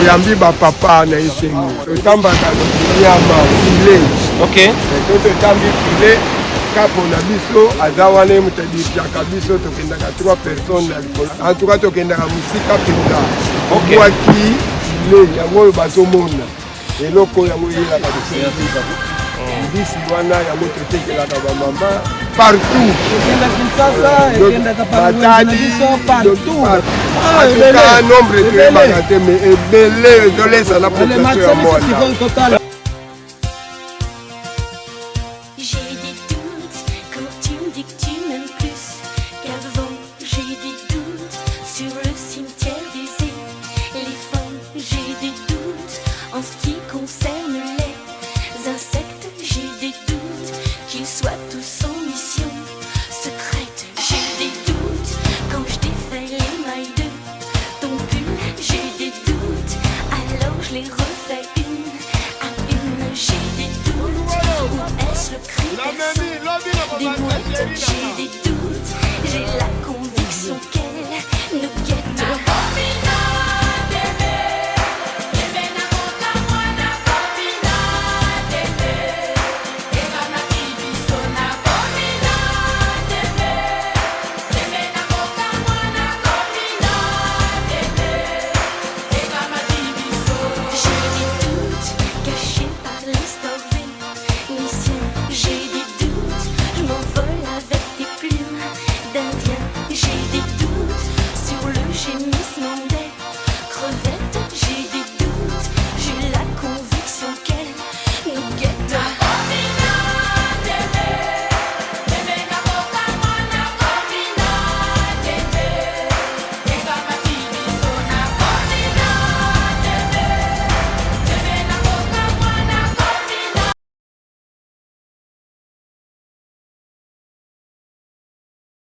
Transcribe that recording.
toyambi bapapa na esengo totambaka nyama filet. Ok. So totambi filet kapo na biso aza wana moto adirigeaka biso tokendaka 3 personnes na likolo. En tout cas tokendaka mosika mpenza obwaki filet yango oyo bazomona eloko yango eyelaka biso mbisi wana yango totekelaka bamama partout batali nombre toyebaka te mais ebele ezolesa na population ya mwana. Des